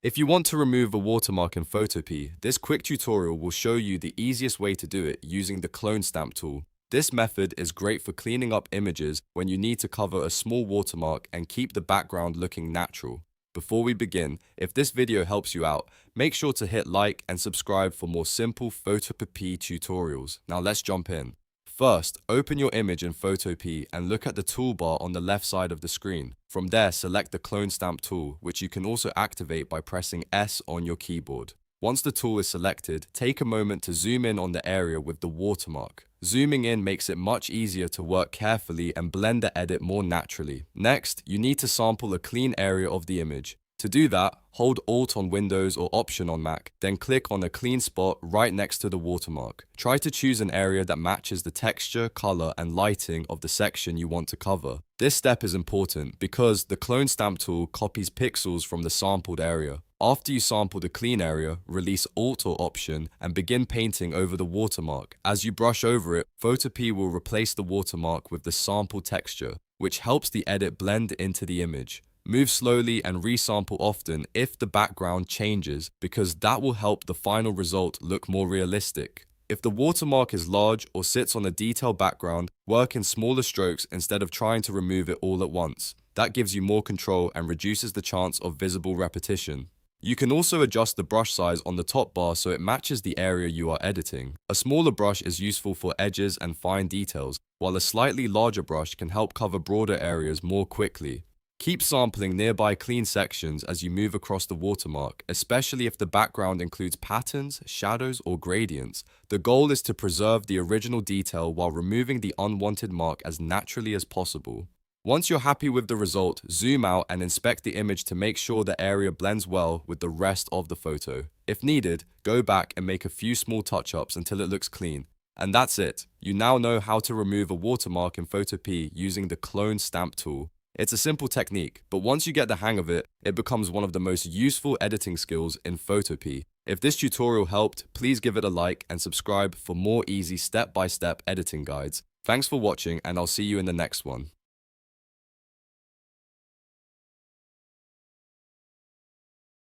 If you want to remove a watermark in Photopea, this quick tutorial will show you the easiest way to do it using the clone stamp tool. This method is great for cleaning up images when you need to cover a small watermark and keep the background looking natural. Before we begin, if this video helps you out, make sure to hit like and subscribe for more simple Photopea tutorials. Now let's jump in. First, open your image in Photopea and look at the toolbar on the left side of the screen. From there, select the clone stamp tool, which you can also activate by pressing S on your keyboard. Once the tool is selected, take a moment to zoom in on the area with the watermark. Zooming in makes it much easier to work carefully and blend the edit more naturally. Next, you need to sample a clean area of the image. To do that, hold Alt on Windows or Option on Mac, then click on a clean spot right next to the watermark. Try to choose an area that matches the texture, color, and lighting of the section you want to cover. This step is important because the clone stamp tool copies pixels from the sampled area. After you sample the clean area, release Alt or Option and begin painting over the watermark. As you brush over it, Photopea will replace the watermark with the sample texture, which helps the edit blend into the image. Move slowly and resample often if the background changes, because that will help the final result look more realistic. If the watermark is large or sits on a detailed background, work in smaller strokes instead of trying to remove it all at once. That gives you more control and reduces the chance of visible repetition. You can also adjust the brush size on the top bar so it matches the area you are editing. A smaller brush is useful for edges and fine details, while a slightly larger brush can help cover broader areas more quickly. Keep sampling nearby clean sections as you move across the watermark, especially if the background includes patterns, shadows, or gradients. The goal is to preserve the original detail while removing the unwanted mark as naturally as possible. Once you're happy with the result, zoom out and inspect the image to make sure the area blends well with the rest of the photo. If needed, go back and make a few small touch-ups until it looks clean. And that's it. You now know how to remove a watermark in Photopea using the clone stamp tool. It's a simple technique, but once you get the hang of it, it becomes one of the most useful editing skills in Photopea. If this tutorial helped, please give it a like and subscribe for more easy step-by-step editing guides. Thanks for watching, and I'll see you in the next one.